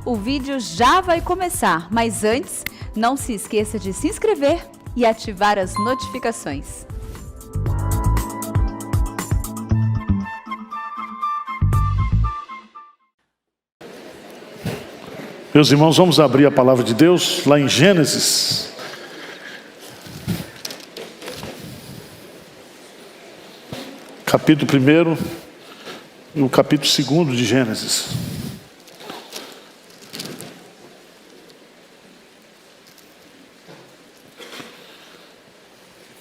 O vídeo já vai começar, mas antes, não se esqueça de se inscrever e ativar as notificações. Meus irmãos, vamos abrir a palavra de Deus lá em Gênesis. Capítulo 1 e o capítulo 2 de Gênesis.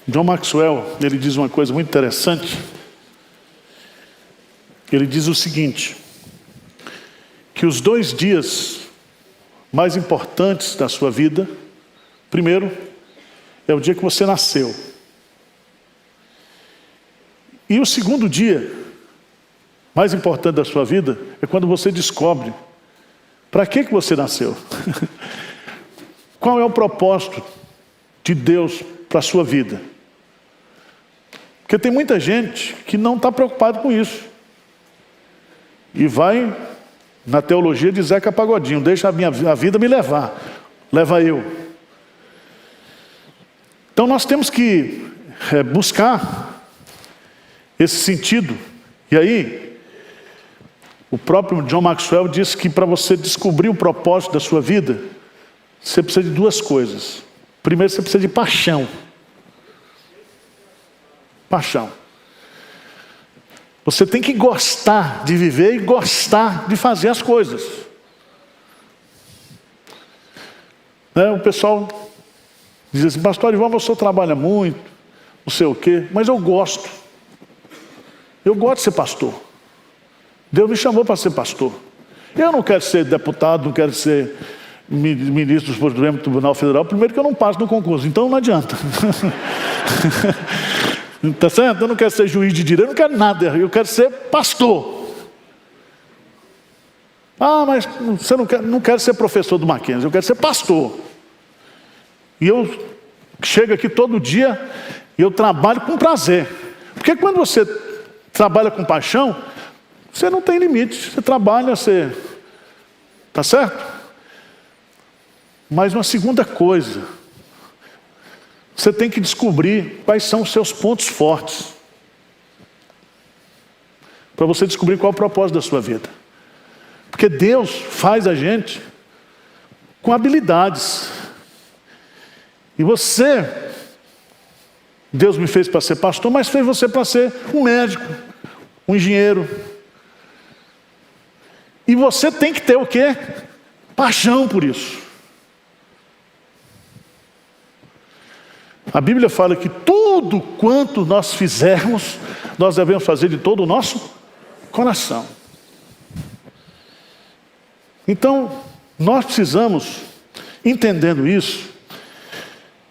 John Maxwell, ele diz uma coisa muito interessante. Ele diz o seguinte, que os 2 dias mais importantes da sua vida, primeiro, é o dia que você nasceu. E o segundo dia, mais importante da sua vida, é quando você descobre para que você nasceu. Qual é o propósito de Deus para a sua vida? Porque tem muita gente que não está preocupado com isso. E vai na teologia de Zeca Pagodinho, deixa a vida me levar, leva eu. Então nós temos que buscar esse sentido. E aí, o próprio John Maxwell diz que para você descobrir o propósito da sua vida, você precisa de 2 coisas. Primeiro, você precisa de paixão. Paixão. Você tem que gostar de viver e gostar de fazer as coisas. O pessoal diz assim, pastor Ivan, você trabalha muito, não sei o quê, mas eu gosto. Eu gosto de ser pastor. Deus me chamou para ser pastor. Eu não quero ser deputado, não quero ser ministro do Supremo Tribunal Federal, primeiro que eu não passo no concurso, então não adianta. Tá certo? Eu não quero ser juiz de direito, eu não quero nada, eu quero ser pastor. Ah, mas você não quer ser professor do Mackenzie, eu quero ser pastor. E eu chego aqui todo dia e eu trabalho com prazer. Porque quando você trabalha com paixão, você não tem limite, você trabalha, você... Tá certo? Mas uma segunda coisa, você tem que descobrir quais são os seus pontos fortes. Para você descobrir qual é o propósito da sua vida. Porque Deus faz a gente com habilidades. E Deus me fez para ser pastor, mas fez você para ser um médico, um engenheiro. E você tem que ter o quê? Paixão por isso. A Bíblia fala que tudo quanto nós fizermos, nós devemos fazer de todo o nosso coração. Então, nós precisamos, entendendo isso,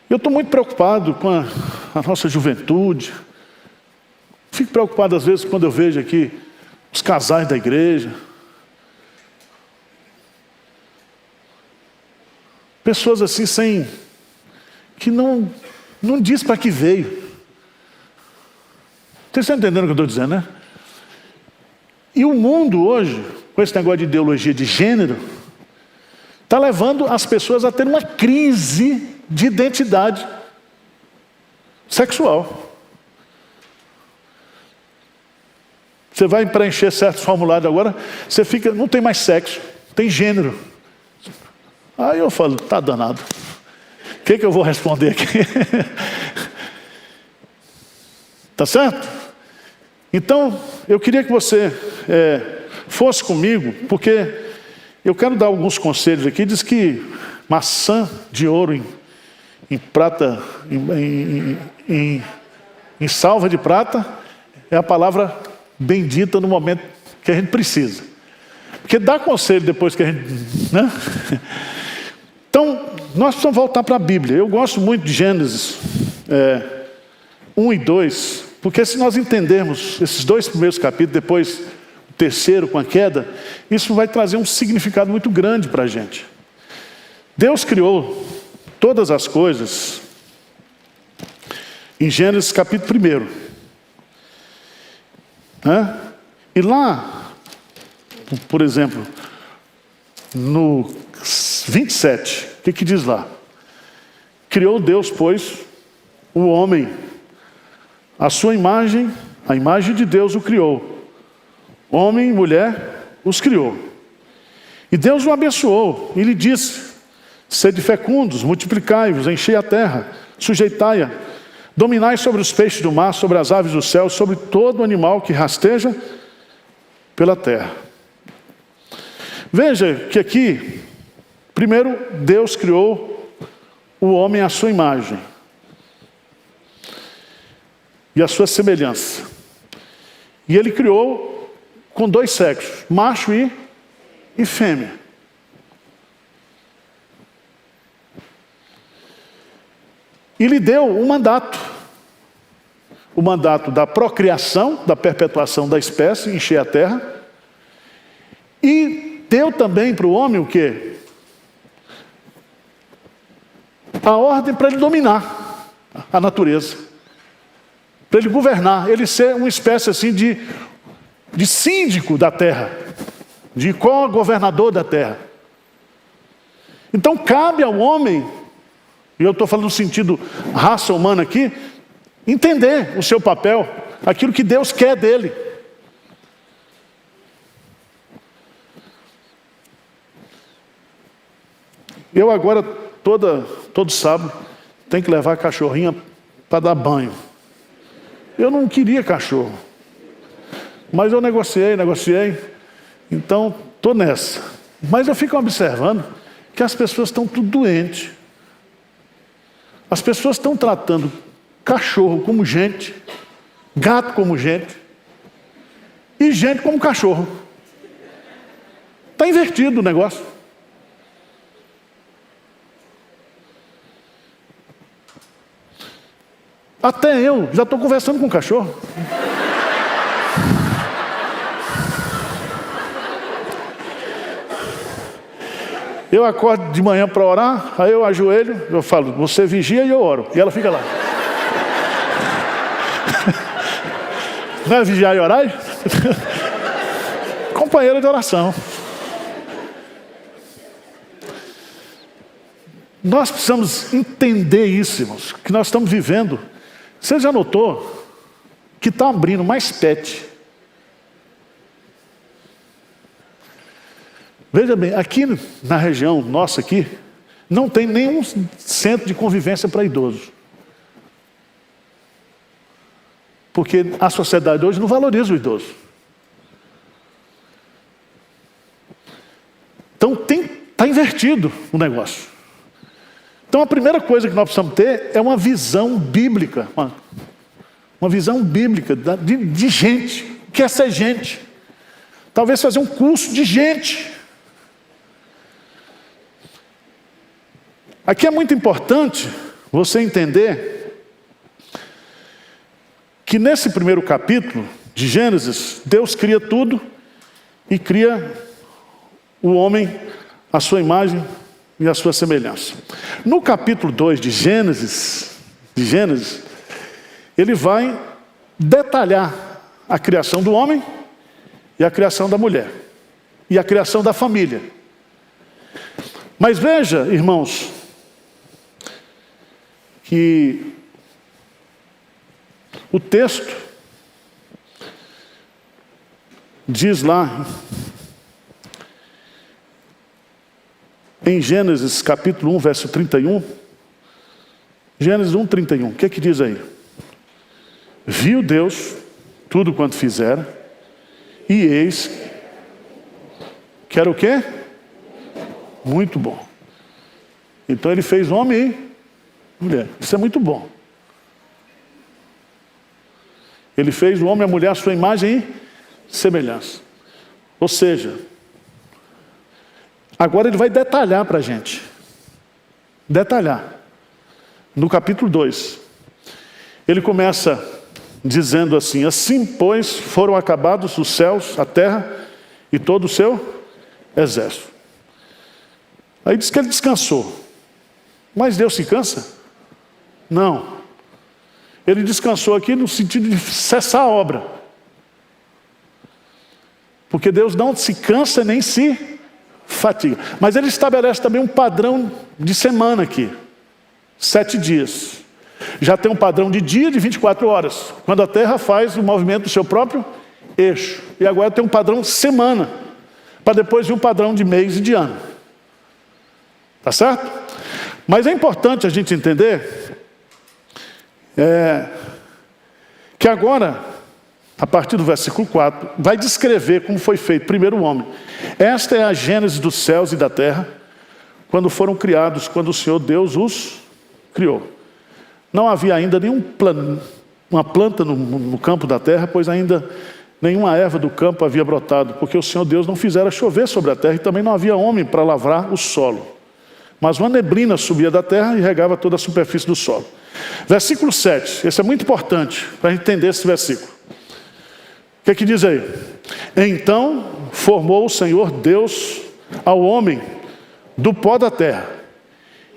eu estou muito preocupado com a nossa juventude. Fico preocupado às vezes quando eu vejo aqui os casais da igreja. Pessoas assim que não diz para que veio. Vocês estão entendendo o que eu estou dizendo, né? E o mundo hoje, com esse negócio de ideologia de gênero, está levando as pessoas a ter uma crise de identidade sexual. Você vai preencher certos formulários agora, você fica, não tem mais sexo, tem gênero. Aí eu falo, tá danado. O que eu vou responder aqui? Tá certo? Então, eu queria que você fosse comigo, porque eu quero dar alguns conselhos aqui. Diz que maçã de ouro em prata, em salva de prata, é a palavra bendita no momento que a gente precisa. Porque dá conselho depois que a gente... né? Então, nós precisamos voltar para a Bíblia. Eu gosto muito de Gênesis 1 e 2, porque se nós entendermos esses 2 primeiros capítulos, depois o terceiro com a queda, isso vai trazer um significado muito grande para a gente. Deus criou todas as coisas em Gênesis capítulo 1. E lá, por exemplo, no 27, o que diz lá? Criou Deus, pois, o homem, a sua imagem, a imagem de Deus o criou. Homem e mulher os criou. E Deus o abençoou e lhe disse: sede fecundos, multiplicai-vos, enchei a terra, sujeitai-a, dominai sobre os peixes do mar, sobre as aves do céu, sobre todo animal que rasteja pela terra. Veja que aqui, primeiro, Deus criou o homem à sua imagem e à sua semelhança. E ele criou com dois sexos, macho e fêmea. E lhe deu um mandato. O mandato da procriação, da perpetuação da espécie, encher a terra. E deu também para o homem o quê? A ordem para ele dominar a natureza. Para ele governar, ele ser uma espécie assim de síndico da terra, de co-governador da terra. Então cabe ao homem, e eu estou falando no sentido raça humana aqui, entender o seu papel, aquilo que Deus quer dele. Eu agora, todo sábado, tenho que levar a cachorrinha para dar banho. Eu não queria cachorro, mas eu negociei, então estou nessa. Mas eu fico observando que as pessoas estão tudo doentes. As pessoas estão tratando cachorro como gente, gato como gente, e gente como cachorro. Está invertido o negócio. Até eu já estou conversando com o cachorro. Eu acordo de manhã para orar, aí eu ajoelho, eu falo, você vigia e eu oro. E ela fica lá. Não é vigiar e orar? Companheira de oração. Nós precisamos entender isso, irmãos, que nós estamos vivendo. Você já notou que está abrindo mais pet? Veja bem, aqui na região nossa aqui, não tem nenhum centro de convivência para idosos. Porque a sociedade hoje não valoriza o idoso. Então está invertido o negócio. Então a primeira coisa que nós precisamos ter é uma visão bíblica. Uma visão bíblica de gente. O que é ser gente? Talvez fazer um curso de gente. Aqui é muito importante você entender que nesse primeiro capítulo de Gênesis, Deus cria tudo e cria o homem à sua imagem e à sua semelhança. No capítulo 2 de Gênesis, ele vai detalhar a criação do homem e a criação da mulher e a criação da família. Mas veja, irmãos, que o texto diz lá em Gênesis capítulo 1, verso 31, Gênesis 1, 31, o que é que diz aí? Viu Deus tudo quanto fizera, e eis que era o quê? Muito bom. Então ele fez homem e mulher. Isso é muito bom. Ele fez o homem e a mulher à sua imagem e semelhança. Ou seja, agora ele vai detalhar para a gente. Detalhar. No capítulo 2. Ele começa dizendo assim: assim, pois, foram acabados os céus, a terra e todo o seu exército. Aí diz que ele descansou. Mas Deus se cansa? Não. Ele descansou aqui no sentido de cessar a obra. Porque Deus não se cansa nem se fatiga. Mas ele estabelece também um padrão de semana aqui. 7 dias. Já tem um padrão de dia de 24 horas. Quando a terra faz o movimento do seu próprio eixo. E agora tem um padrão de semana. Para depois vir um padrão de mês e de ano. Tá certo? Mas é importante a gente entender que agora, a partir do versículo 4, vai descrever como foi feito primeiro o homem. Esta é a gênese dos céus e da terra, quando foram criados, quando o Senhor Deus os criou. Não havia ainda uma planta no campo da terra, pois ainda nenhuma erva do campo havia brotado, porque o Senhor Deus não fizera chover sobre a terra, e também não havia homem para lavrar o solo. Mas uma neblina subia da terra e regava toda a superfície do solo. Versículo 7, esse é muito importante para entender esse versículo. O que diz aí? Então formou o Senhor Deus ao homem do pó da terra,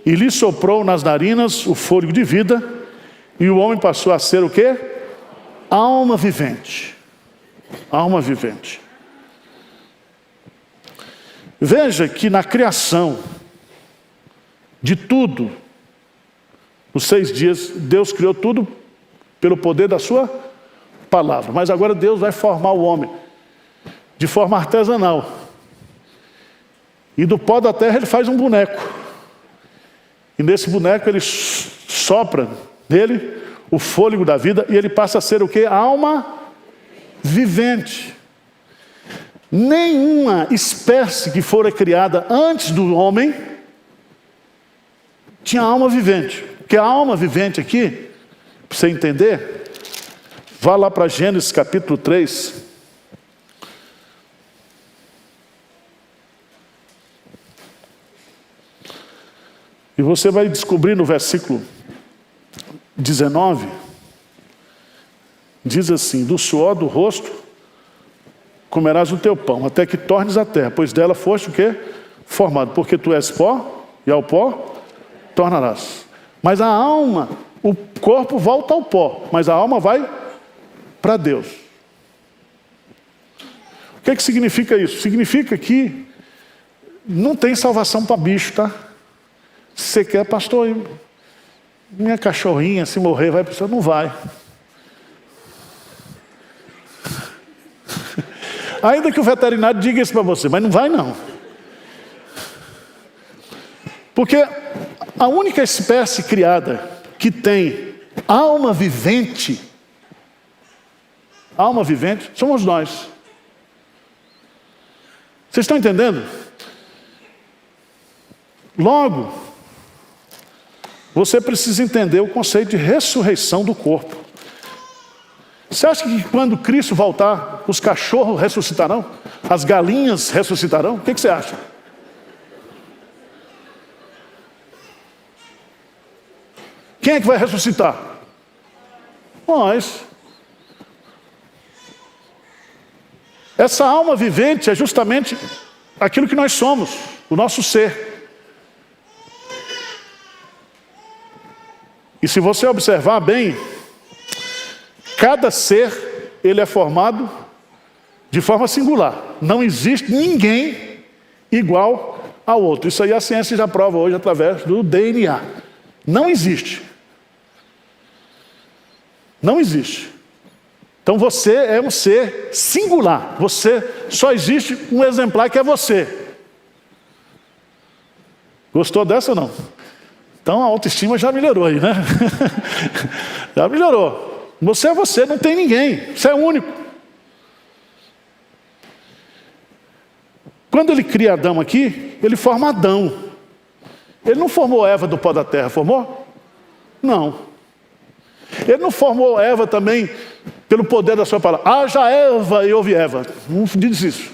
e lhe soprou nas narinas o fôlego de vida, e o homem passou a ser o quê? Alma vivente. Alma vivente. Veja que na criação de tudo, nos 6 dias, Deus criou tudo pelo poder da sua palavra. Mas agora Deus vai formar o homem de forma artesanal. E do pó da terra ele faz um boneco. E nesse boneco ele sopra nele o fôlego da vida e ele passa a ser o quê? Alma vivente. Nenhuma espécie que fora criada antes do homem tinha alma vivente. Porque a alma vivente aqui, para você entender, vá lá para Gênesis capítulo 3. E você vai descobrir no versículo 19, diz assim: do suor do rosto comerás o teu pão, até que tornes a terra, pois dela foste o quê? Formado, porque tu és pó, e ao pó tornarás. Mas a alma, o corpo volta ao pó, mas a alma vai para Deus. O que significa isso? Significa que não tem salvação para bicho, tá? Se você quer, pastor, minha cachorrinha, se morrer, vai para o céu? Não vai. Ainda que o veterinário diga isso para você, mas não vai não. Porque a única espécie criada que tem alma vivente somos nós. Vocês estão entendendo? Logo, você precisa entender o conceito de ressurreição do corpo. Você acha que quando Cristo voltar, os cachorros ressuscitarão? As galinhas ressuscitarão? O que você acha? Quem é que vai ressuscitar? Nós. Essa alma vivente é justamente aquilo que nós somos, o nosso ser. E se você observar bem, cada ser, ele é formado de forma singular. Não existe ninguém igual ao outro. Isso aí a ciência já prova hoje através do DNA. Não existe. Não existe. Então você é um ser singular. Só existe um exemplar que é você. Gostou dessa ou não? Então a autoestima já melhorou aí, né? Já melhorou. Você é você, não tem ninguém. Você é único. Quando ele cria Adão aqui, ele forma Adão. Ele não formou Eva do pó da terra, formou? Não. Ele não formou Eva também pelo poder da sua palavra. Haja Eva e houve Eva. Não diz isso.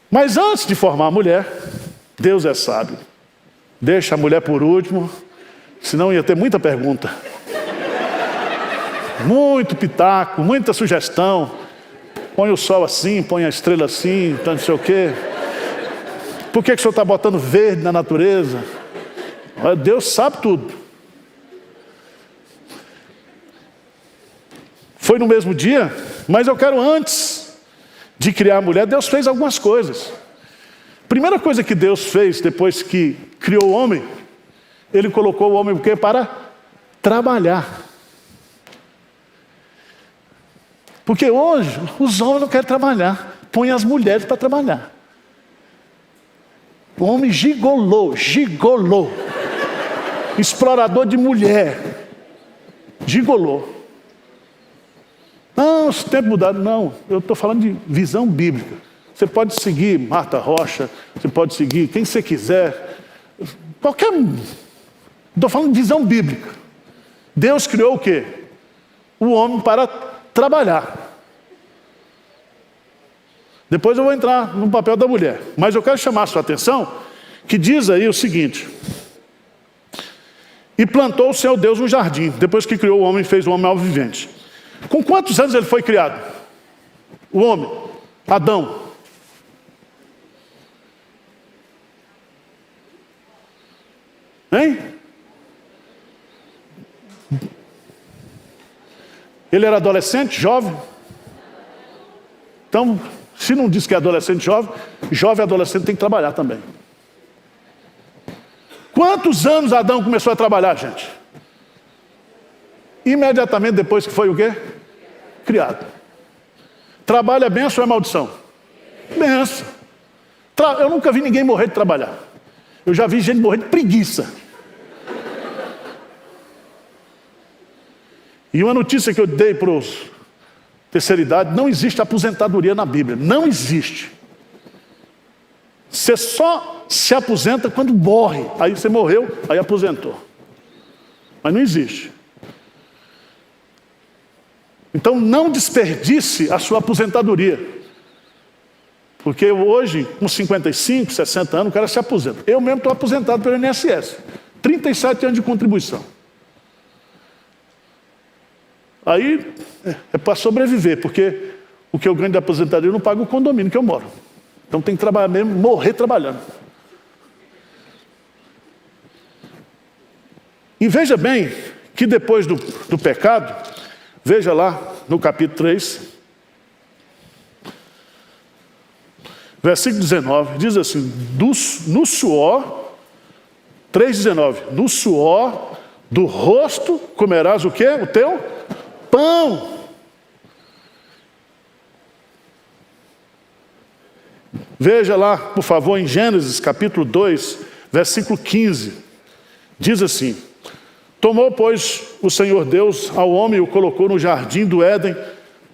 Mas antes de formar a mulher, Deus é sábio. Deixa a mulher por último, senão ia ter muita pergunta. Muito pitaco, muita sugestão. Põe o sol assim, põe a estrela assim, então não sei o quê. Por que o senhor está botando verde na natureza? Deus sabe tudo. Foi no mesmo dia, mas eu quero antes de criar a mulher, Deus fez algumas coisas. Primeira coisa que Deus fez depois que criou o homem, Ele colocou o homem o quê? Para trabalhar. Porque hoje os homens não querem trabalhar, põem as mulheres para trabalhar. O homem gigolô, explorador de mulher, gigolô. Não, os tempos mudaram. Não, eu estou falando de visão bíblica. Você pode seguir Marta Rocha, você pode seguir quem você quiser, qualquer um. Estou falando de visão bíblica. Deus criou o quê? O homem para trabalhar. Depois eu vou entrar no papel da mulher. Mas eu quero chamar a sua atenção, que diz aí o seguinte: e plantou o Senhor Deus um jardim, depois que criou o homem, fez o homem alvo vivente. Com quantos anos ele foi criado? O homem, Adão. Hein? Ele era adolescente, jovem? Então, se não diz que é adolescente, jovem e adolescente tem que trabalhar também. Quantos anos Adão começou a trabalhar, gente? Imediatamente depois que foi o quê? Criado. Trabalho é bênção ou é maldição? Bênção. Eu nunca vi ninguém morrer de trabalhar. Eu já vi gente morrer de preguiça. E uma notícia que eu dei para os terceira idade: não existe aposentadoria na Bíblia. Não existe. Você só se aposenta quando morre. Aí você morreu, aí aposentou. Mas não existe. Então não desperdice a sua aposentadoria. Porque hoje, com 55, 60 anos, o cara se aposenta. Eu mesmo estou aposentado pelo INSS. 37 anos de contribuição. Aí é para sobreviver, porque o que eu ganho de aposentadoria eu não pago o condomínio que eu moro. Então tem que trabalhar mesmo, morrer trabalhando. E veja bem que depois do pecado, veja lá no capítulo 3, versículo 19, diz assim: no suor, 3,19, no suor do rosto comerás o quê? O teu pão. Veja lá, por favor, em Gênesis capítulo 2, versículo 15. Diz assim: tomou, pois, o Senhor Deus ao homem e o colocou no jardim do Éden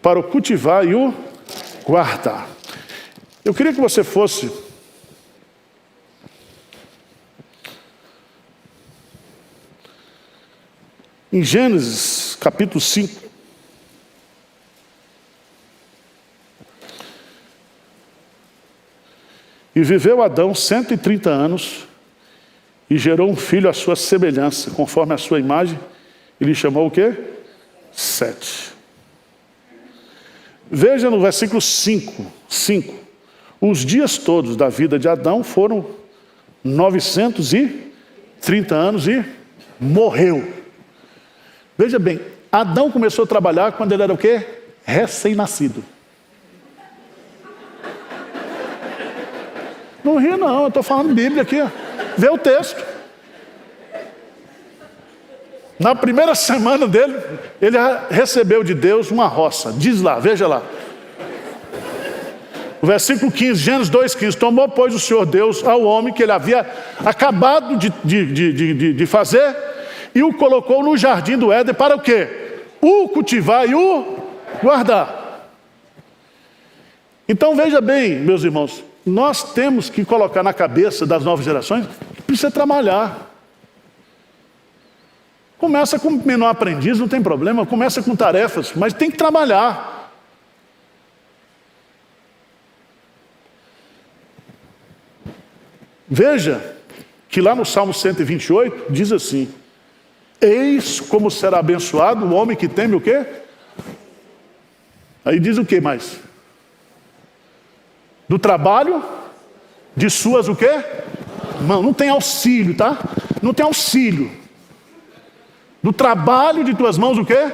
para o cultivar e o guardar. Eu queria que você fosse em Gênesis capítulo 5. E viveu Adão 130 anos e gerou um filho à sua semelhança, conforme a sua imagem, e lhe chamou o quê? Sete. Veja no versículo 5. Os dias todos da vida de Adão foram 930 anos e morreu. Veja bem, Adão começou a trabalhar quando ele era o quê? Recém-nascido. Não ri não, eu estou falando Bíblia aqui. Vê o texto. Na primeira semana dele, ele recebeu de Deus uma roça. Diz lá, veja lá. O versículo 15, Gênesis 2,15. Tomou, pois, o Senhor Deus ao homem que ele havia acabado de fazer e o colocou no jardim do Éden para o quê? O cultivar e o guardar. Então veja bem, meus irmãos, nós temos que colocar na cabeça das novas gerações que precisa trabalhar. Começa como menor aprendiz, não tem problema, começa com tarefas, mas tem que trabalhar. Veja que lá no Salmo 128 diz assim: eis como será abençoado o homem que teme o quê? Aí diz o que mais? Do trabalho de suas o quê? Não tem auxílio, tá? Não tem auxílio. Do trabalho de tuas mãos o quê?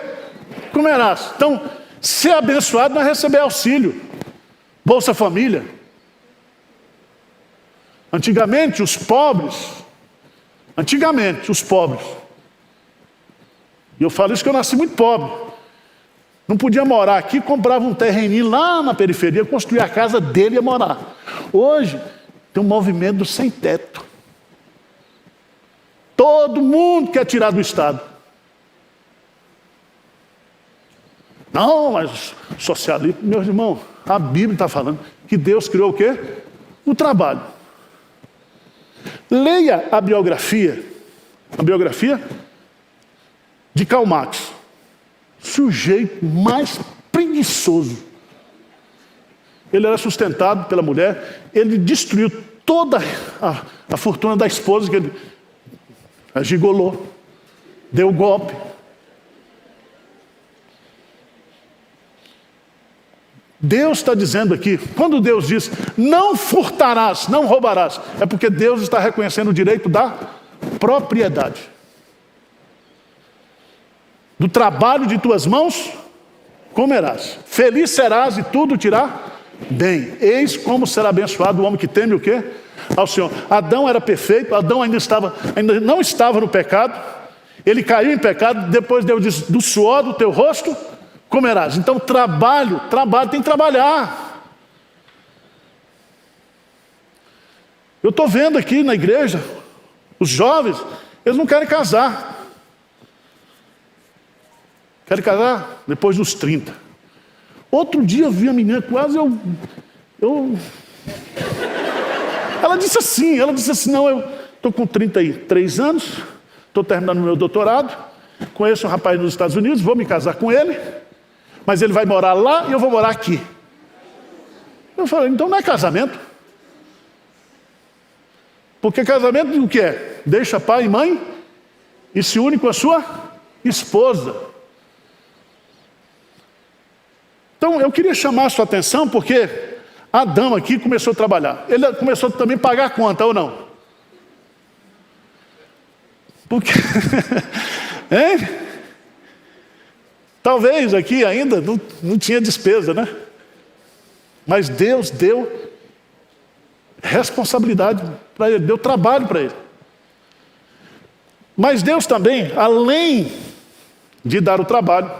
Comerás. Então, ser abençoado não é receber auxílio. Bolsa Família. Antigamente, os pobres, e eu falo isso que eu nasci muito pobre, não podia morar aqui, comprava um terreninho lá na periferia, construía a casa dele e ia morar. Hoje, tem um movimento do sem teto. Todo mundo quer tirar do Estado. Não, mas socialismo, meus irmãos, a Bíblia está falando que Deus criou o quê? O trabalho. Leia a biografia de Karl Marx. Sujeito mais preguiçoso. Ele era sustentado pela mulher, ele destruiu toda a fortuna da esposa, que ele agigolou, deu golpe. Deus está dizendo aqui, quando Deus diz, não furtarás, não roubarás, é porque Deus está reconhecendo o direito da propriedade. Do trabalho de tuas mãos comerás. Feliz serás e tudo te irá bem. Eis como será abençoado o homem que teme o quê? Ao Senhor. Adão era perfeito, Adão ainda não estava no pecado, ele caiu em pecado, depois Deus disse, do suor do teu rosto comerás. Então trabalho, tem que trabalhar. Eu estou vendo aqui na igreja, os jovens, eles não querem casar. Querem casar depois dos 30. Outro dia eu vi a menina quase, Ela disse assim, não, eu estou com 33 anos, estou terminando meu doutorado, conheço um rapaz nos Estados Unidos, vou me casar com ele, mas ele vai morar lá e eu vou morar aqui. Eu falei, então não é casamento. Porque casamento o que é? Deixa pai e mãe e se une com a sua esposa. Então eu queria chamar a sua atenção porque Adão aqui começou a trabalhar. Ele começou também a pagar a conta, ou não? Porque... hein? Talvez aqui ainda não tinha despesa, né? Mas Deus deu responsabilidade para ele, deu trabalho para ele. Mas Deus também, além de dar o trabalho,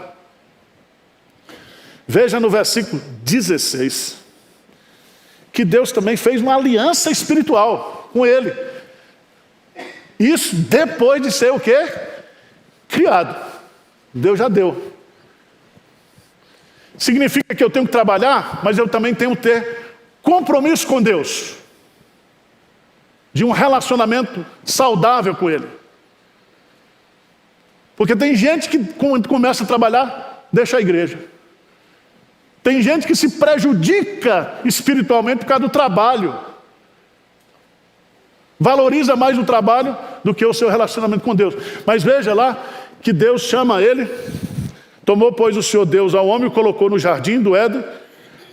veja no versículo 16, que Deus também fez uma aliança espiritual com ele. Isso depois de ser o quê? Criado. Deus já deu. Significa que eu tenho que trabalhar, mas eu também tenho que ter compromisso com Deus. De um relacionamento saudável com Ele. Porque tem gente que quando começa a trabalhar, deixa a igreja. Tem gente que se prejudica espiritualmente por causa do trabalho. Valoriza mais o trabalho do que o seu relacionamento com Deus. Mas veja lá que Deus chama ele. Tomou, pois, o Senhor Deus ao homem e o colocou no jardim do Éden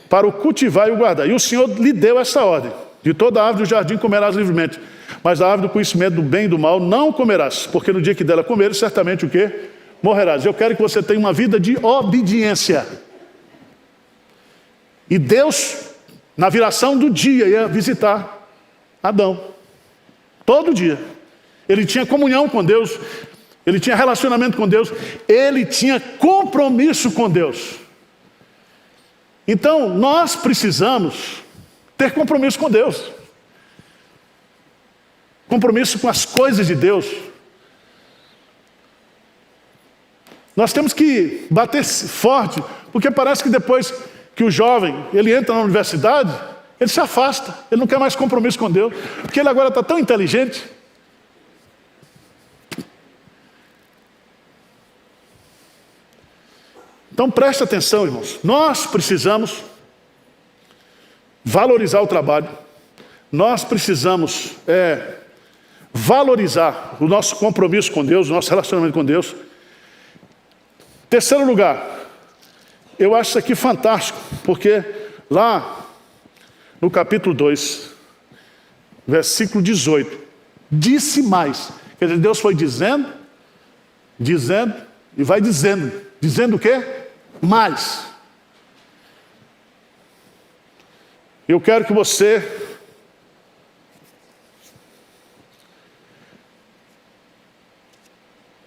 para o cultivar e o guardar. E o Senhor lhe deu essa ordem. De toda a árvore do jardim comerás livremente. Mas a árvore do conhecimento do bem e do mal não comerás. Porque no dia que dela comeres, certamente o quê? Morrerás. Eu quero que você tenha uma vida de obediência. E Deus, na viração do dia, ia visitar Adão. Todo dia. Ele tinha comunhão com Deus. Ele tinha relacionamento com Deus. Ele tinha compromisso com Deus. Então, nós precisamos ter compromisso com Deus. Compromisso com as coisas de Deus. Nós temos que bater forte, porque parece que depois que o jovem, ele entra na universidade, ele se afasta, ele não quer mais compromisso com Deus, porque ele agora está tão inteligente. Então preste atenção, irmãos, nós precisamos valorizar o trabalho, nós precisamos valorizar o nosso compromisso com Deus, o nosso relacionamento com Deus. Terceiro lugar, eu acho isso aqui fantástico, porque lá no capítulo 2, versículo 18, disse mais. Quer dizer, Deus foi dizendo e vai dizendo. Dizendo o quê? Mais. Eu quero que você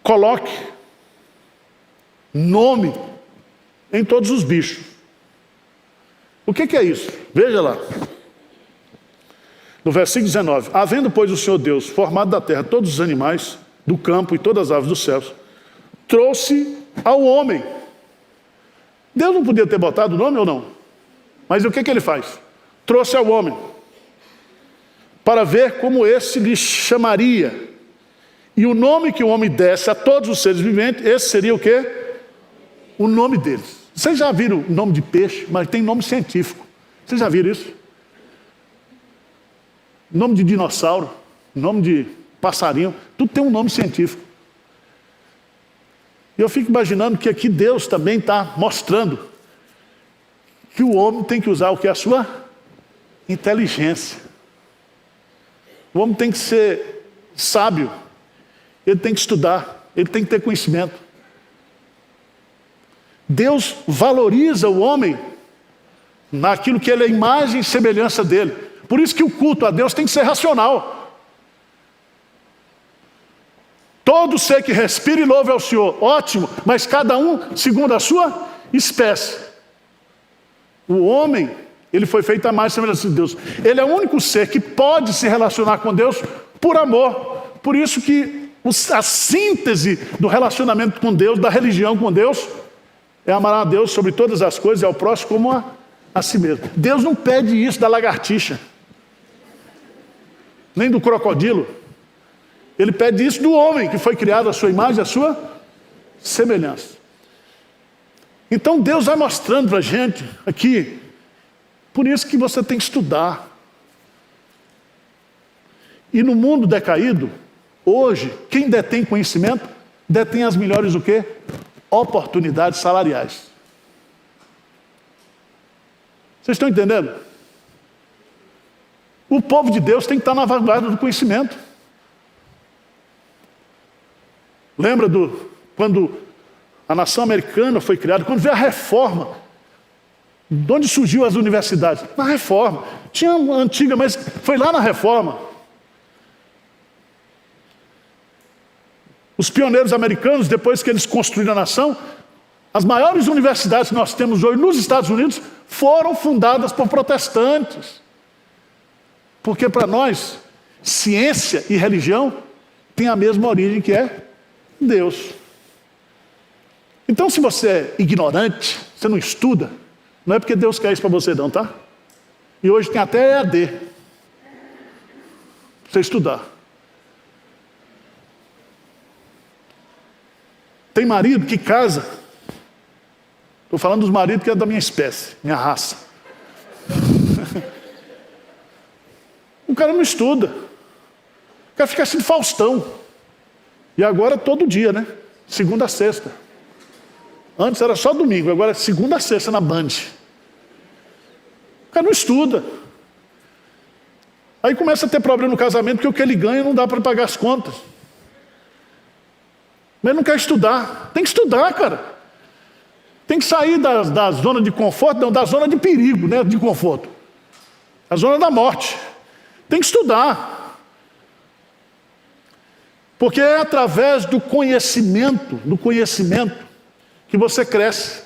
coloque nome em todos os bichos. O que é isso? Veja lá. No versículo 19. Havendo, pois, o Senhor Deus formado da terra todos os animais do campo e todas as aves dos céus, trouxe ao homem. Deus não podia ter botado o nome ou não? Mas o que ele faz? Trouxe ao homem, para ver como esse lhe chamaria. E o nome que o homem desse a todos os seres viventes, esse seria o quê? O nome deles. Vocês já viram o nome de peixe, mas tem nome científico. Vocês já viram isso? Nome de dinossauro, nome de passarinho, tudo tem um nome científico. E eu fico imaginando que aqui Deus também está mostrando que o homem tem que usar o que? A sua inteligência. O homem tem que ser sábio. Ele tem que estudar. Ele tem que ter conhecimento. Deus valoriza o homem naquilo que ele é imagem e semelhança dele. Por isso que o culto a Deus tem que ser racional. Todo ser que respira e louve ao Senhor, ótimo, mas cada um segundo a sua espécie. O homem, ele foi feito a mais semelhança de Deus. Ele é o único ser que pode se relacionar com Deus por amor. Por isso que a síntese do relacionamento com Deus, da religião com Deus, é amar a Deus sobre todas as coisas e ao próximo como a si mesmo. Deus não pede isso da lagartixa, nem do crocodilo. Ele pede isso do homem, que foi criado à sua imagem, à sua semelhança. Então Deus vai mostrando para a gente aqui, por isso que você tem que estudar. E no mundo decaído, hoje, quem detém conhecimento, detém as melhores o quê? Oportunidades salariais. Vocês estão entendendo? O povo de Deus tem que estar na vanguarda do conhecimento. Lembra quando a nação americana foi criada, quando veio a reforma, de onde surgiu as universidades? Na reforma. Tinha uma antiga, mas foi lá na reforma. Os pioneiros americanos, depois que eles construíram a nação, as maiores universidades que nós temos hoje nos Estados Unidos foram fundadas por protestantes. Porque para nós, ciência e religião têm a mesma origem, que é Deus. Então, se você é ignorante, você não estuda, não é porque Deus quer isso para você não, tá? E hoje tem até EAD para você estudar. Tem marido que casa. Estou falando dos maridos que é da minha espécie, minha raça. O cara não estuda. O cara fica assim de Faustão. E agora todo dia, né? Segunda a sexta. Antes era só domingo, agora é segunda a sexta na Band. O cara não estuda. Aí começa a ter problema no casamento, porque o que ele ganha não dá para pagar as contas. Mas ele não quer estudar. Tem que estudar, cara. Tem que sair da zona de conforto, não, da zona de perigo, né, de conforto. A zona da morte. Tem que estudar. Porque é através do conhecimento, que você cresce,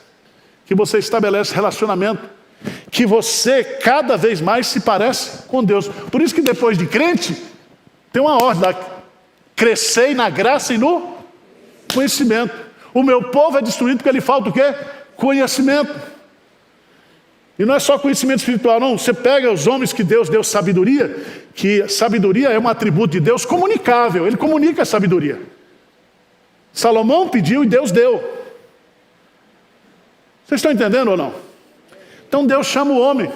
que você estabelece relacionamento, que você cada vez mais se parece com Deus. Por isso que depois de crente, tem uma ordem lá: crescei na graça e no conhecimento. O meu povo é destruído porque ele falta o quê? Conhecimento. E não é só conhecimento espiritual, não. Você pega os homens que Deus deu sabedoria, que sabedoria é um atributo de Deus comunicável. Ele comunica a sabedoria. Salomão pediu e Deus deu. Vocês estão entendendo ou não? Então Deus chama o homem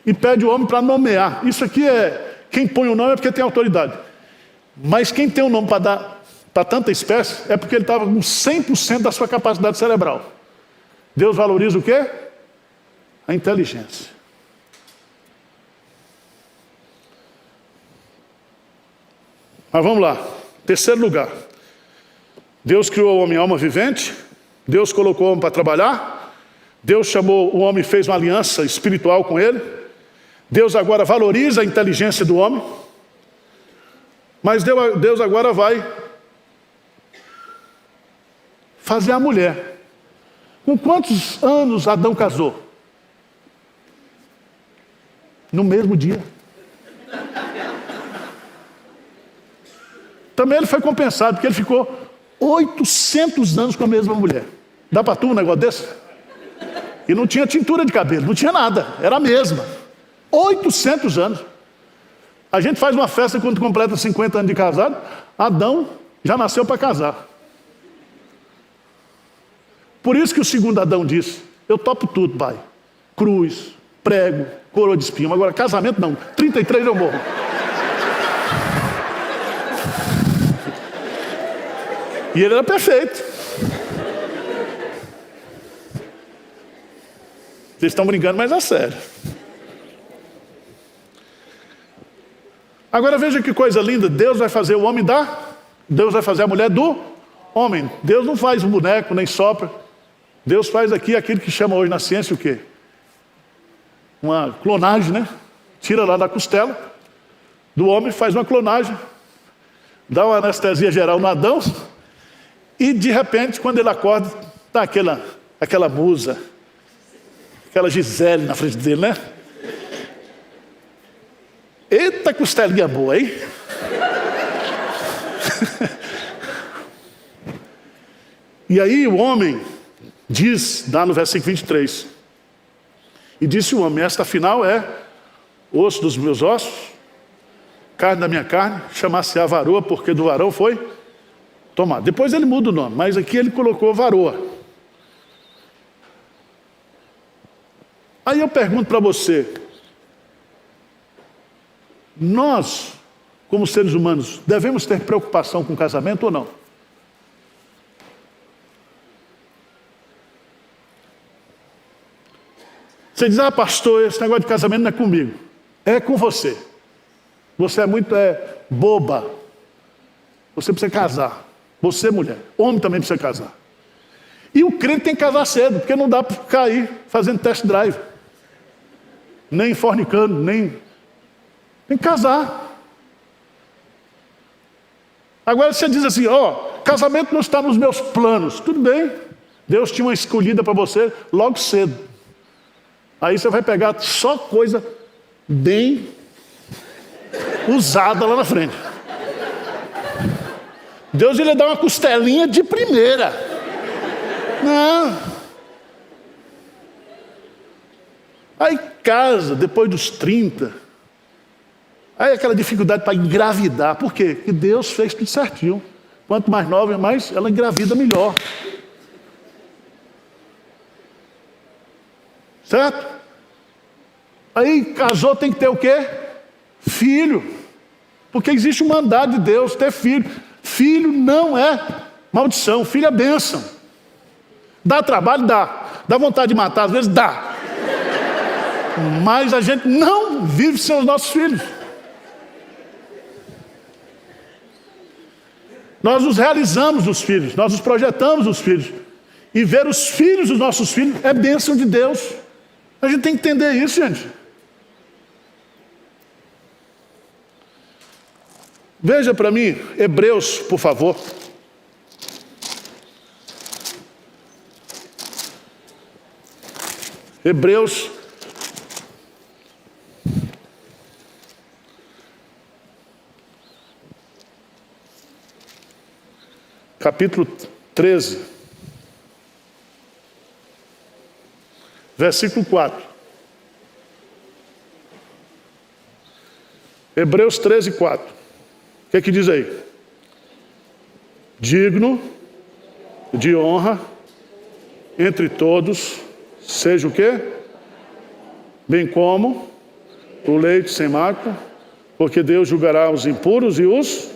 e pede o homem para nomear. Isso aqui é... Quem põe o nome é porque tem autoridade. Mas quem tem o nome para dar para tanta espécie é porque ele estava com 100% da sua capacidade cerebral. Deus valoriza o quê? A inteligência. Mas vamos lá. Terceiro lugar. Deus criou o homem alma vivente. Deus colocou o homem para trabalhar. Deus chamou o homem e fez uma aliança espiritual com ele. Deus agora valoriza a inteligência do homem, mas Deus agora vai fazer a mulher. Com quantos anos Adão casou? No mesmo dia. Também ele foi compensado, porque ele ficou 800 anos com a mesma mulher. Dá para tu um negócio desse? E não tinha tintura de cabelo, não tinha nada, era a mesma. 800 anos. A gente faz uma festa quando completa 50 anos de casado, Adão já nasceu para casar. Por isso que o segundo Adão disse, eu topo tudo, pai. Cruz, prego, coroa de espinho. Agora, casamento não, 33 eu morro. E ele era perfeito. Vocês estão brincando, mas é sério. Agora veja que coisa linda. Deus vai fazer o homem Deus vai fazer a mulher do homem. Deus não faz um boneco, nem sopra. Deus faz aqui aquilo que chama hoje na ciência o quê? Uma clonagem, né? Tira lá da costela do homem, faz uma clonagem. Dá uma anestesia geral no Adão. E de repente, quando ele acorda, está aquela musa, aquela Gisele na frente dele, né? Eita costelinha boa, hein? E aí o homem diz, dá no versículo 23, e disse o homem, esta afinal é osso dos meus ossos, carne da minha carne, chamar-se-á varoa, porque do varão foi tomado. Depois ele muda o nome, mas aqui ele colocou varoa. Aí eu pergunto para você, nós, como seres humanos, devemos ter preocupação com o casamento ou não? Você diz, pastor, esse negócio de casamento não é comigo. É com você. Você é muito boba. Você precisa casar. Você, mulher. Homem também precisa casar. E o crente tem que casar cedo, porque não dá para ficar aí fazendo test drive. Nem fornicando, nem... Tem que casar. Agora você diz assim, casamento não está nos meus planos. Tudo bem. Deus tinha uma escolhida para você logo cedo. Aí você vai pegar só coisa bem usada lá na frente. Deus ia lhe dar uma costelinha de primeira. Não. Aí casa, depois dos 30. Aí aquela dificuldade para engravidar. Por quê? Porque Deus fez tudo certinho. Quanto mais nova, mais ela engravida melhor. Certo? Aí casou, tem que ter o quê? Filho. Porque existe um mandado de Deus, ter filho. Filho não é maldição, filho é bênção. Dá trabalho? Dá. Dá vontade de matar? Às vezes dá. Mas a gente não vive sem os nossos filhos. Nós nos realizamos dos filhos, nós nos projetamos dos filhos. E ver os filhos dos nossos filhos é bênção de Deus. A gente tem que entender isso, gente. Veja para mim, Hebreus, por favor. Hebreus. Capítulo 13. Versículo 4. Hebreus 13, 4. O que diz aí? Digno de honra entre todos, seja o quê? Bem como o leite sem mácula, porque Deus julgará os impuros e os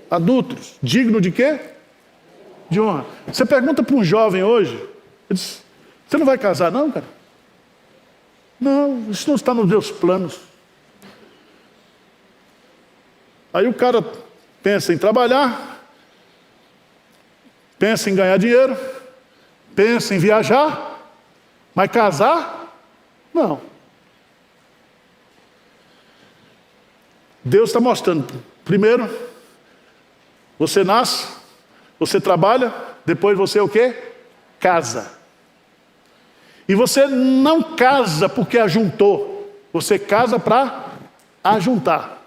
adúlteros. Digno de quê? De honra. Você pergunta para um jovem hoje, ele diz, você não vai casar não, cara? Não, isso não está nos meus planos. Aí o cara pensa em trabalhar, pensa em ganhar dinheiro, pensa em viajar, mas casar? Não. Deus está mostrando. Primeiro, você nasce, você trabalha, depois você o quê? Casa. E você não casa porque ajuntou, você casa para ajuntar.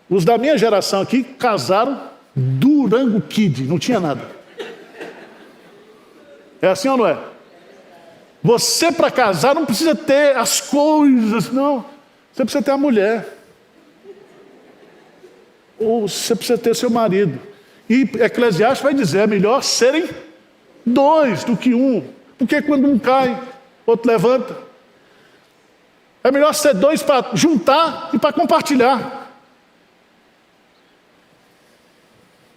Os da minha geração aqui casaram Durango Kid, não tinha nada. É assim ou não é? Você para casar não precisa ter as coisas, não. Você precisa ter a mulher. Ou você precisa ter seu marido. E Eclesiastes vai dizer, é melhor serem dois do que um. Porque quando um cai, outro levanta. É melhor ser dois para juntar e para compartilhar.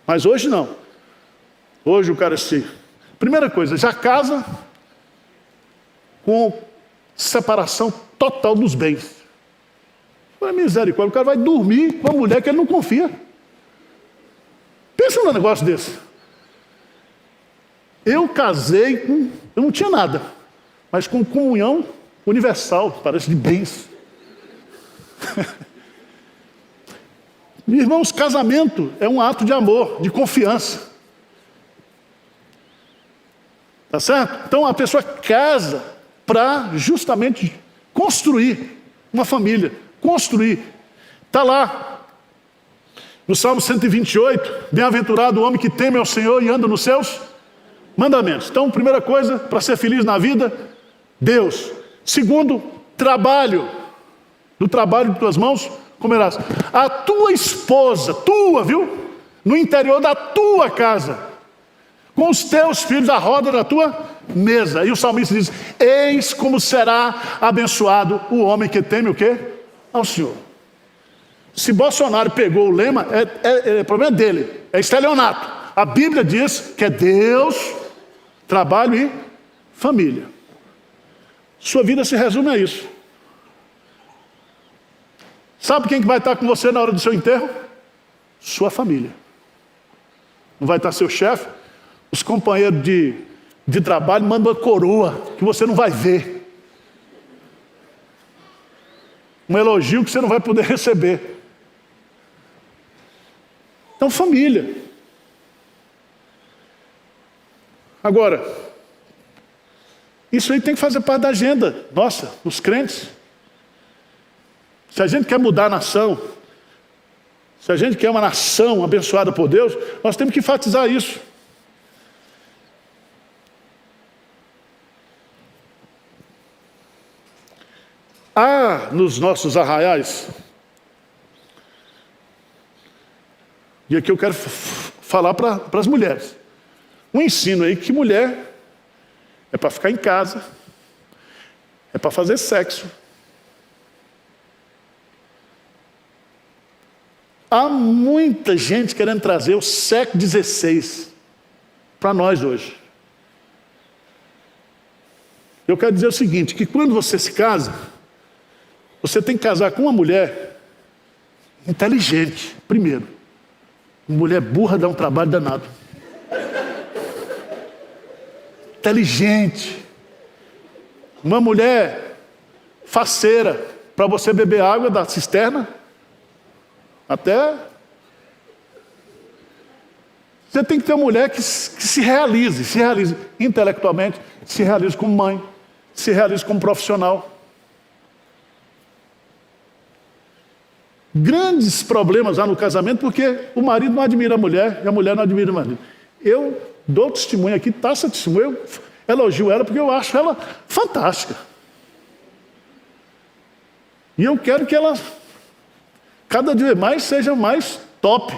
Mas hoje não. Hoje o cara primeira coisa, já casa com separação total dos bens. Não é misericórdia, o cara vai dormir com uma mulher que ele não confia. Pensa num negócio desse. Eu casei com... Eu não tinha nada, mas com comunhão universal, parece de bens. Irmãos, casamento é um ato de amor, de confiança. Tá certo? Então a pessoa casa para justamente construir uma família. Construir. Está lá. No Salmo 128, bem-aventurado o homem que teme ao Senhor e anda nos seus mandamentos. Então, primeira coisa, para ser feliz na vida, Deus. Segundo, trabalho. Do trabalho de tuas mãos, comerás. A tua esposa, viu? No interior da tua casa, com os teus filhos à roda da tua mesa. E o salmista diz, eis como será abençoado o homem que teme o quê? Ao Senhor. Se Bolsonaro pegou o lema, é problema dele, é estelionato. A Bíblia diz que é Deus, trabalho e família. Sua vida se resume a isso. Sabe quem que vai estar com você na hora do seu enterro? Sua família. Não vai estar seu chefe? Os companheiros de trabalho mandam uma coroa que você não vai ver. Um elogio que você não vai poder receber. Então, família. Agora, isso aí tem que fazer parte da agenda nossa, os crentes. Se a gente quer mudar a nação, se a gente quer uma nação abençoada por Deus, nós temos que enfatizar isso. Há nos nossos arraiais, e aqui eu quero falar para as mulheres, um ensino aí que mulher é para ficar em casa, é para fazer sexo. Há muita gente querendo trazer o século XVI para nós hoje. Eu quero dizer o seguinte, que quando você se casa, você tem que casar com uma mulher inteligente, primeiro. Uma mulher burra dá um trabalho danado. Inteligente. Uma mulher faceira, para você beber água da cisterna, até... Você tem que ter uma mulher que se realize intelectualmente, se realize como mãe, se realize como profissional. Grandes problemas há no casamento porque o marido não admira a mulher e a mulher não admira o marido. Eu dou testemunho aqui, taça testemunho, eu elogio ela porque eu acho ela fantástica. E eu quero que ela, cada dia mais, seja mais top.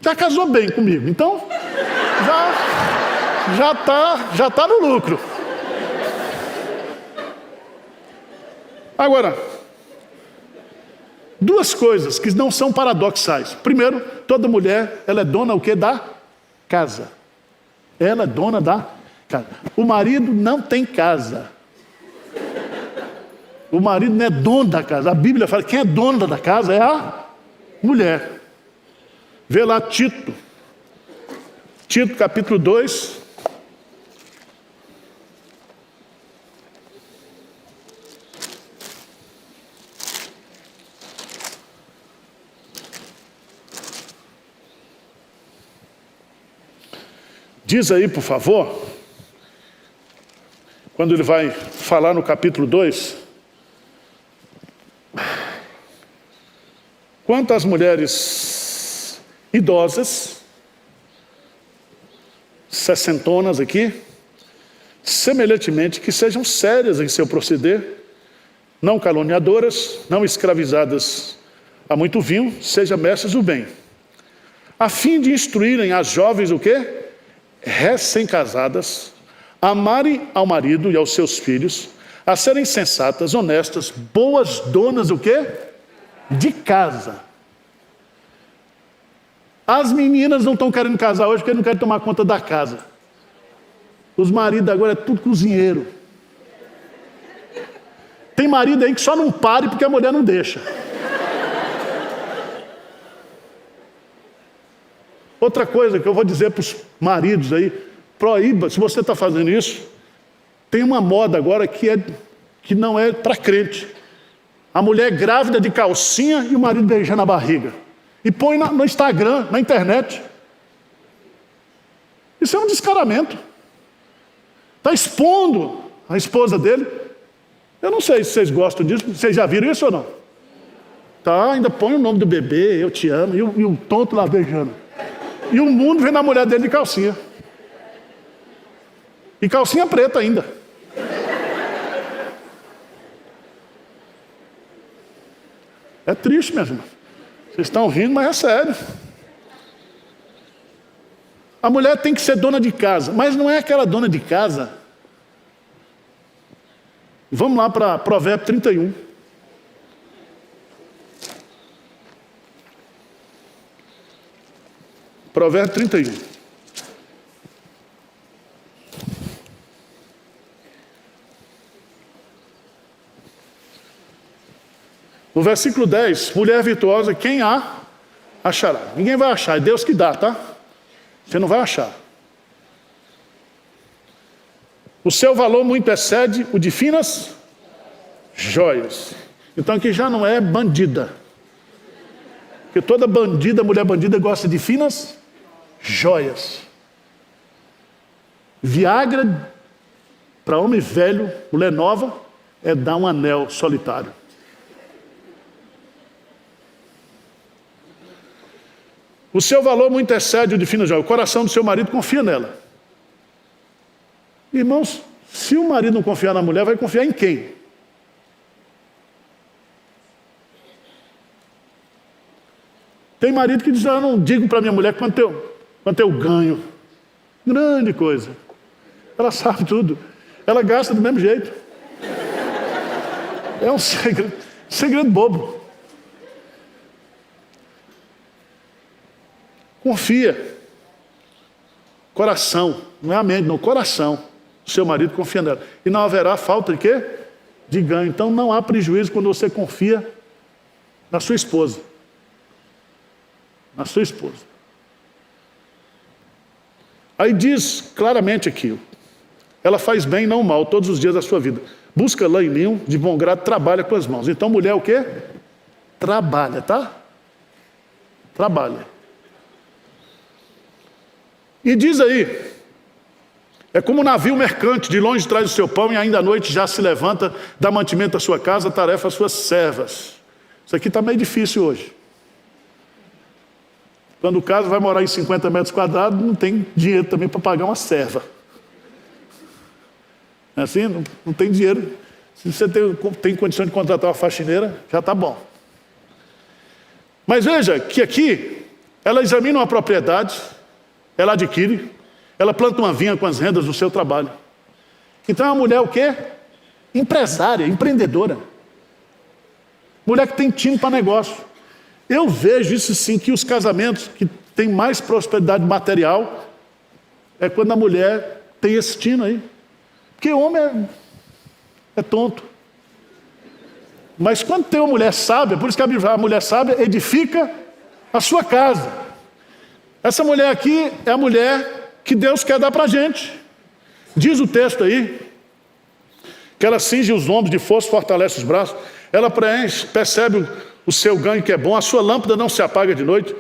Já casou bem comigo, então já tá no lucro. Agora, duas coisas que não são paradoxais. Primeiro, toda mulher, ela é dona o quê? Da casa. Ela é dona da casa. O marido não tem casa. O marido não é dono da casa. A Bíblia fala que quem é dona da casa é a mulher. Vê lá Tito. Tito capítulo 2. Diz aí, por favor, quando ele vai falar no capítulo 2, quanto às mulheres idosas, sessentonas aqui, semelhantemente que sejam sérias em seu proceder, não caluniadoras, não escravizadas a muito vinho, sejam mestras do bem, a fim de instruírem as jovens o quê? Recém-casadas, a amarem ao marido e aos seus filhos, a serem sensatas, honestas, boas donas o quê? De casa. As meninas não estão querendo casar hoje porque não querem tomar conta da casa. Os maridos agora é tudo cozinheiro. Tem marido aí que só não pare porque a mulher não deixa. Outra coisa que eu vou dizer para os maridos aí, proíba, se você está fazendo isso, tem uma moda agora que não é para crente. A mulher grávida de calcinha e o marido beijando a barriga. E põe no Instagram, na internet. Isso é um descaramento. Está expondo a esposa dele. Eu não sei se vocês gostam disso, vocês já viram isso ou não? Tá, ainda põe o nome do bebê, eu te amo, e o tonto lá beijando. E o mundo vendo a mulher dele de calcinha. E calcinha preta ainda. É triste mesmo. Vocês estão rindo, mas é sério. A mulher tem que ser dona de casa, mas não é aquela dona de casa. Vamos lá para Provérbios 31. Provérbios 31. No versículo 10, mulher virtuosa, quem há, achará. Ninguém vai achar, é Deus que dá, tá? Você não vai achar. O seu valor muito excede o de finas joias. Então aqui já não é bandida. Porque toda bandida, mulher bandida, gosta de finas joias. Viagra para homem velho, mulher nova, é dar um anel solitário. O seu valor muito excede o de finas joias. O coração do seu marido confia nela. Irmãos, se o marido não confiar na mulher, vai confiar em quem? Tem marido que diz, eu não digo para minha mulher quanto eu ganho. Grande coisa. Ela sabe tudo. Ela gasta do mesmo jeito. É um segredo bobo. Confia. Coração. Não é a mente, não. Coração. O seu marido confia nela. E não haverá falta de quê? De ganho. Então não há prejuízo quando você confia na sua esposa. Na sua esposa. Aí diz claramente aqui, ela faz bem e não mal todos os dias da sua vida. Busca lã e linho, de bom grado, trabalha com as mãos. Então mulher o quê? Trabalha, tá? Trabalha. E diz aí, é como um navio mercante, de longe traz o seu pão e ainda à noite já se levanta, dá mantimento à sua casa, tarefa às suas servas. Isso aqui está meio difícil hoje. Quando o caso vai morar em 50 metros quadrados, não tem dinheiro também para pagar uma serva. É assim? Não tem dinheiro. Se você tem condição de contratar uma faxineira, já está bom. Mas veja que aqui, ela examina uma propriedade, ela adquire, ela planta uma vinha com as rendas do seu trabalho. Então é uma mulher o quê? Empresária, empreendedora. Mulher que tem tino para negócio. Eu vejo isso sim, que os casamentos que têm mais prosperidade material é quando a mulher tem esse tino aí. Porque o homem é tonto. Mas quando tem uma mulher sábia, por isso que a mulher sábia edifica a sua casa. Essa mulher aqui é a mulher que Deus quer dar para a gente. Diz o texto aí, que ela cinge os ombros de força, fortalece os braços, ela percebe o seu ganho que é bom, a sua lâmpada não se apaga de noite,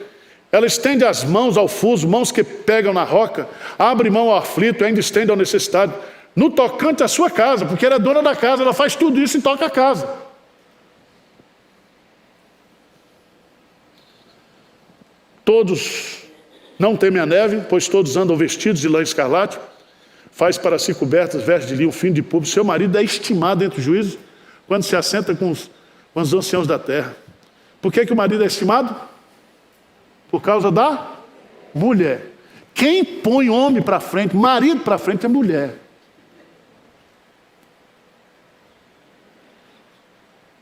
Ela estende as mãos ao fuso, mãos que pegam na roca, abre mão ao aflito e ainda estende ao necessitado. No tocante à sua casa, porque ela é dona da casa, ela faz tudo isso e toca a casa. Todos não temem a neve, pois todos andam vestidos de lã escarlate, faz para si cobertas, veste de linho fino de público. Seu marido é estimado entre os juízes, quando se assenta com os anciãos da terra. Por que o marido é estimado? Por causa da mulher. Quem põe homem para frente, marido para frente, é mulher.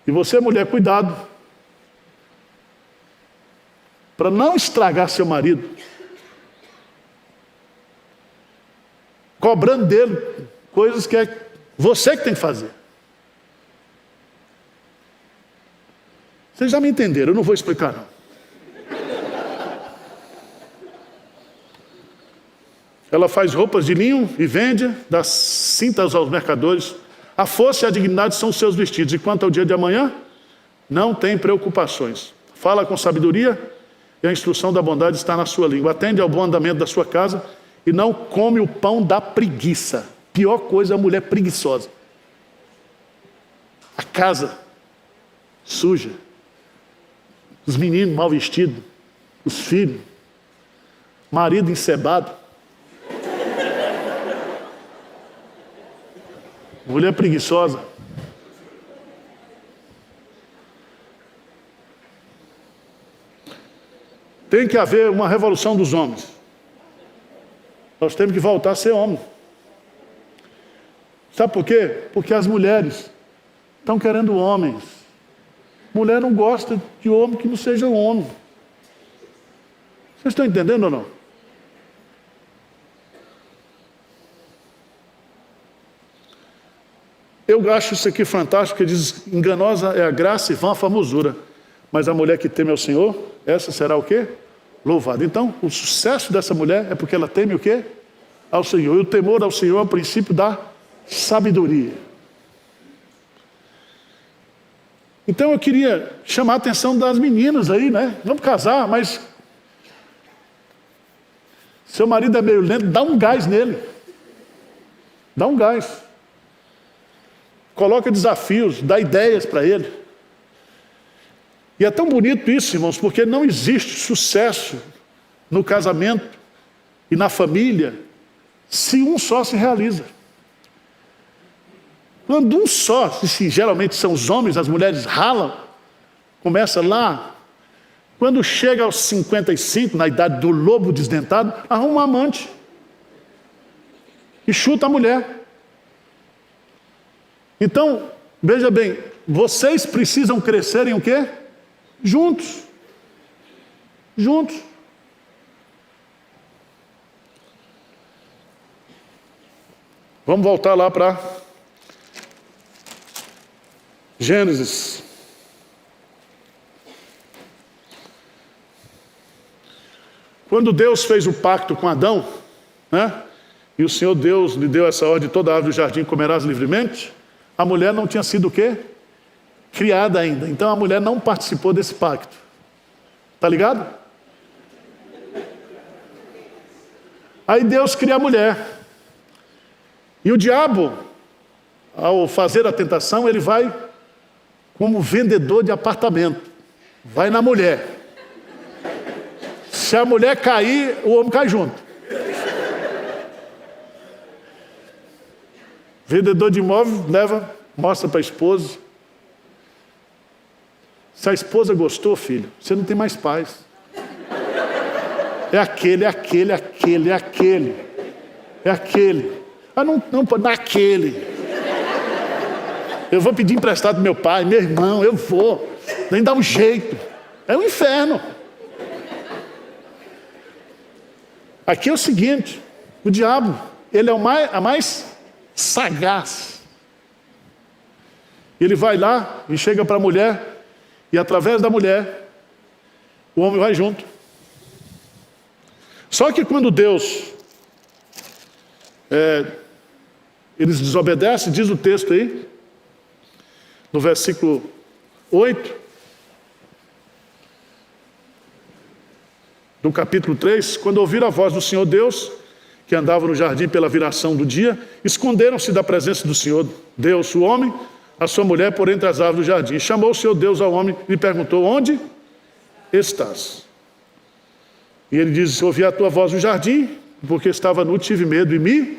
E você, mulher, cuidado, para não estragar seu marido, cobrando dele coisas que é você que tem que fazer. Vocês já me entenderam, eu não vou explicar não. Ela faz roupas de linho e vende, dá cintas aos mercadores. A força e a dignidade são os seus vestidos. E quanto ao dia de amanhã, não tem preocupações. Fala com sabedoria e a instrução da bondade está na sua língua. Atende ao bom andamento da sua casa e não come o pão da preguiça. Pior coisa é a mulher preguiçosa. A casa suja. Os meninos mal vestidos. Os filhos. Marido encebado. Mulher preguiçosa. Tem que haver uma revolução dos homens. Nós temos que voltar a ser homem. Sabe por quê? Porque as mulheres estão querendo homens. Mulher não gosta de homem que não seja homem. Vocês estão entendendo ou não? Eu acho isso aqui fantástico, que diz, enganosa é a graça e vã a formosura. Mas a mulher que teme ao Senhor, essa será o quê? Louvada. Então, o sucesso dessa mulher é porque ela teme o quê? Ao Senhor. E o temor ao Senhor é o princípio da sabedoria. Então eu queria chamar a atenção das meninas aí, né? Vamos casar, mas seu marido é meio lento, dá um gás nele. Dá um gás. Coloca desafios, dá ideias para ele. E é tão bonito isso, irmãos, porque não existe sucesso no casamento e na família se um só se realiza. Quando um só, se geralmente são os homens, as mulheres ralam, começa lá. Quando chega aos 55, na idade do lobo desdentado, arruma um amante e chuta a mulher. Então, veja bem, vocês precisam crescer em o quê? Juntos. Juntos. Vamos voltar lá para Gênesis. Quando Deus fez o pacto com Adão, né? E o Senhor Deus lhe deu essa ordem: toda árvore do jardim comerás livremente. A mulher não tinha sido o quê? Criada ainda. Então a mulher não participou desse pacto. Tá ligado? Aí Deus cria a mulher. E o diabo, ao fazer a tentação, ele vai como vendedor de apartamento. Vai na mulher. Se a mulher cair, o homem cai junto. Vendedor de imóvel leva, mostra para a esposa. Se a esposa gostou, filho, você não tem mais paz. É aquele, é aquele, é aquele, é aquele. É aquele. Ah, não, naquele. Eu vou pedir emprestado do meu pai, meu irmão, eu vou. Nem dá um jeito. É um inferno. Aqui é o seguinte, o diabo, ele é a mais sagaz. Ele vai lá e chega para a mulher, e através da mulher, o homem vai junto. Só que quando Deus, eles desobedecem, diz o texto aí, no versículo 8, do capítulo 3, quando ouviram a voz do Senhor Deus, que andava no jardim pela viração do dia, esconderam-se da presença do Senhor Deus, o homem, a sua mulher, por entre as árvores do jardim. Chamou o Senhor Deus ao homem e lhe perguntou: onde estás? E ele diz: ouvi a tua voz no jardim, porque estava nu, tive medo e me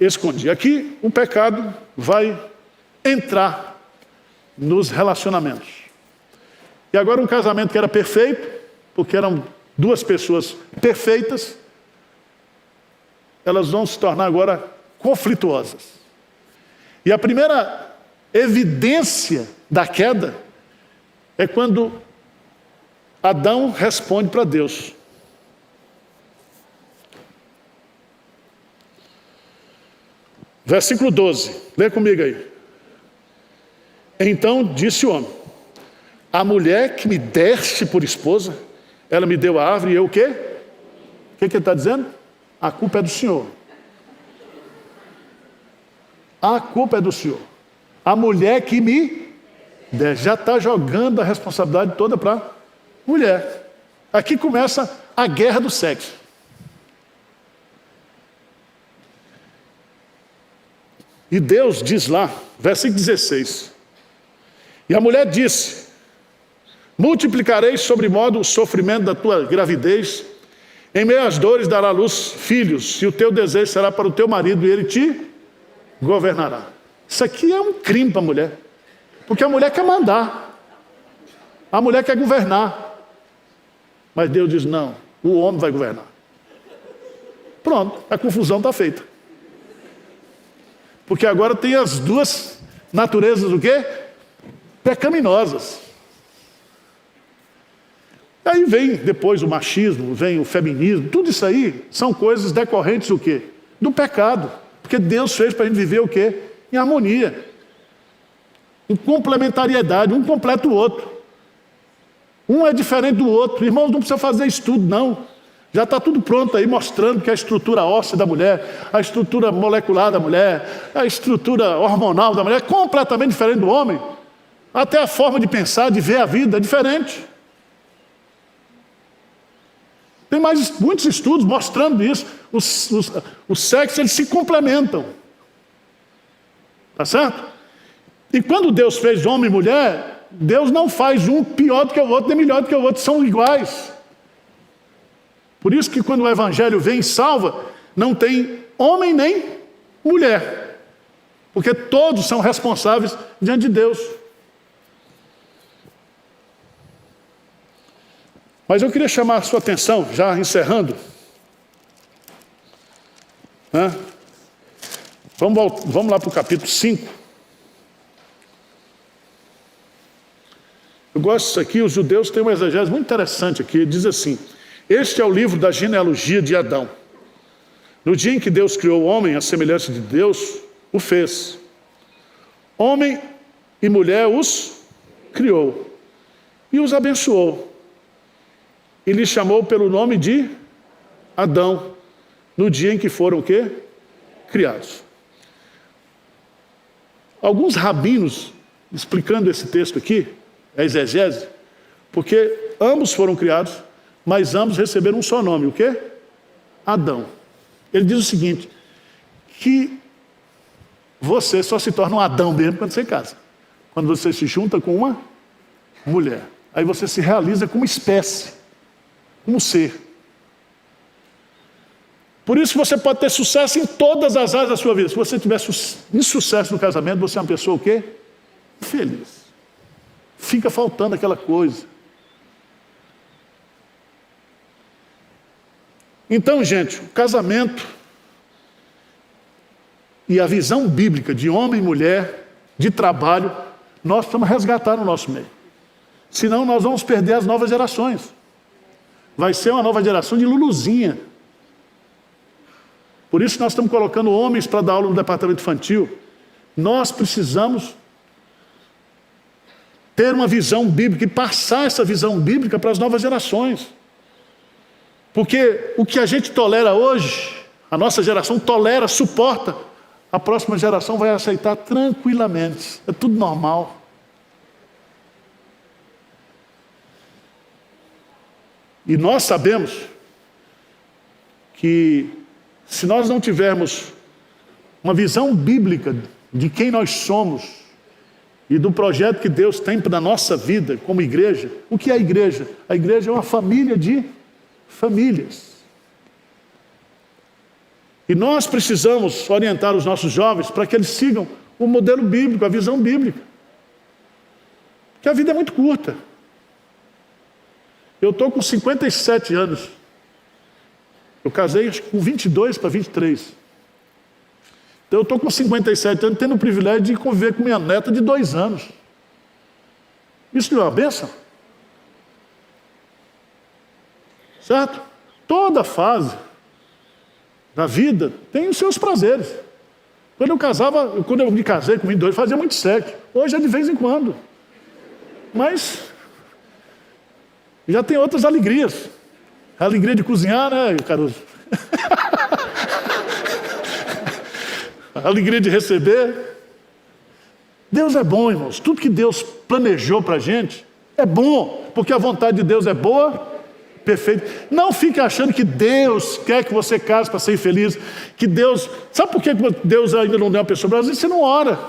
escondi. Aqui o pecado vai entrar nos relacionamentos. E agora um casamento que era perfeito, porque eram duas pessoas perfeitas, elas vão se tornar agora conflituosas. E a primeira evidência da queda é quando Adão responde para Deus. Versículo 12, lê comigo aí. Então disse o homem: a mulher que me deste por esposa, ela me deu a árvore e eu o quê? O que ele está dizendo? A culpa é do Senhor. A culpa é do Senhor. A mulher que me deste, já está jogando a responsabilidade toda para a mulher. Aqui começa a guerra do sexo. E Deus diz lá, versículo 16: e a mulher disse: multiplicarei sobremodo o sofrimento da tua gravidez, em meio às dores dará à luz filhos, e o teu desejo será para o teu marido, e ele te governará. Isso aqui é um crime para a mulher, porque a mulher quer mandar, a mulher quer governar, mas Deus diz: não, o homem vai governar. Pronto, a confusão está feita. Porque agora tem as duas naturezas do quê? Pecaminosas. Aí vem depois o machismo, vem o feminismo, tudo isso aí são coisas decorrentes do quê? Do pecado. Porque Deus fez para a gente viver o quê? Em harmonia. Em complementariedade, um completa o outro. Um é diferente do outro. Irmãos, não precisa fazer estudo, não. Já está tudo pronto aí, mostrando que a estrutura óssea da mulher, a estrutura molecular da mulher, a estrutura hormonal da mulher é completamente diferente do homem. Até a forma de pensar, de ver a vida é diferente. Tem mais muitos estudos mostrando isso. Os sexos, eles se complementam. Tá certo? E quando Deus fez homem e mulher, Deus não faz um pior do que o outro, nem melhor do que o outro, são iguais. Por isso que quando o Evangelho vem e salva, não tem homem nem mulher. Porque todos são responsáveis diante de Deus. Mas eu queria chamar a sua atenção, já encerrando. Vamos lá para o capítulo 5. Eu gosto disso aqui, os judeus têm uma exegese muito interessante aqui. Ele diz assim: este é o livro da genealogia de Adão. No dia em que Deus criou o homem, à semelhança de Deus, o fez. Homem e mulher os criou e os abençoou. E lhes chamou pelo nome de Adão, no dia em que foram o quê? Criados. Alguns rabinos, explicando esse texto aqui, a exegese, porque ambos foram criados, mas ambos receberam um só nome, o quê? Adão. Ele diz o seguinte, que você só se torna um Adão mesmo quando você casa. Quando você se junta com uma mulher. Aí você se realiza como espécie, como ser. Por isso você pode ter sucesso em todas as áreas da sua vida. Se você tiver insucesso no casamento, você é uma pessoa o quê? Infeliz. Fica faltando aquela coisa. Então, gente, o casamento e a visão bíblica de homem e mulher, de trabalho, nós precisamos resgatar no nosso meio. Senão nós vamos perder as novas gerações. Vai ser uma nova geração de luluzinha. Por isso nós estamos colocando homens para dar aula no departamento infantil. Nós precisamos ter uma visão bíblica e passar essa visão bíblica para as novas gerações. Porque o que a gente tolera hoje, a nossa geração tolera, suporta, a próxima geração vai aceitar tranquilamente. É tudo normal. E nós sabemos que se nós não tivermos uma visão bíblica de quem nós somos e do projeto que Deus tem para a nossa vida como igreja, o que é a igreja? A igreja é uma família de famílias. E nós precisamos orientar os nossos jovens para que eles sigam o modelo bíblico, a visão bíblica. Porque a vida é muito curta. Eu estou com 57 anos. Eu casei acho que com 22 para 23. Então eu estou com 57 anos, tendo o privilégio de conviver com minha neta de 2 anos. Isso não é uma bênção? Certo? Toda fase da vida tem os seus prazeres. Quando eu me casei com 22, fazia muito sexo. Hoje é de vez em quando. Mas já tem outras alegrias. A alegria de cozinhar, né, Caruso? A alegria de receber. Deus é bom, irmãos. Tudo que Deus planejou para a gente é bom, porque a vontade de Deus é boa, perfeita. Não fique achando que Deus quer que você case para ser infeliz, que Deus... Sabe por que Deus ainda não deu uma pessoa? Às vezes você não ora,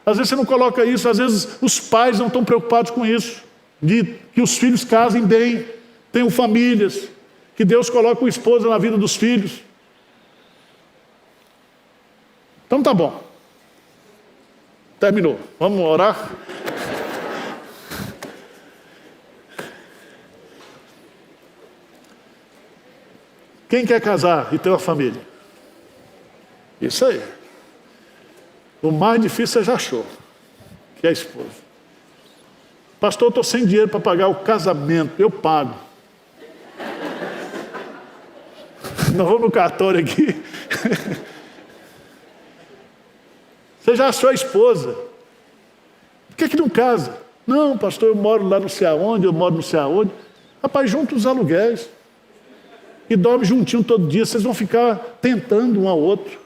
às vezes você não coloca isso, às vezes os pais não estão preocupados com isso, de que os filhos casem bem, tenham famílias, que Deus coloque uma esposa na vida dos filhos. Então tá bom. Terminou. Vamos orar? Quem quer casar e ter uma família? Isso aí. O mais difícil você já achou, que é a esposa. Pastor, eu estou sem dinheiro para pagar o casamento. Eu pago. Nós vamos no cartório aqui. Você já achou a esposa. Por que não casa? Não, pastor, eu moro lá não sei aonde, eu moro não sei aonde. Rapaz, junta os aluguéis. E dorme juntinho todo dia. Vocês vão ficar tentando um ao outro.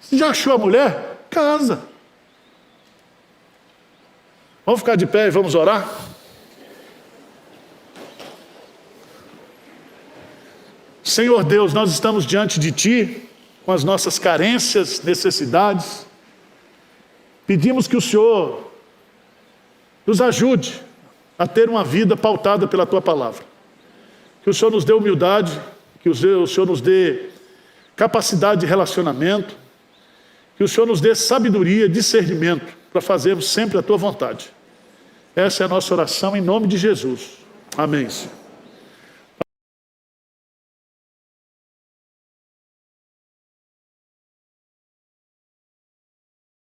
Você já achou a mulher? Casa. Vamos ficar de pé e vamos orar? Senhor Deus, nós estamos diante de Ti, com as nossas carências, necessidades. Pedimos que o Senhor nos ajude a ter uma vida pautada pela Tua palavra. Que o Senhor nos dê humildade, que o Senhor nos dê capacidade de relacionamento, que o Senhor nos dê sabedoria, discernimento, para fazermos sempre a Tua vontade. Essa é a nossa oração em nome de Jesus. Amém, Senhor.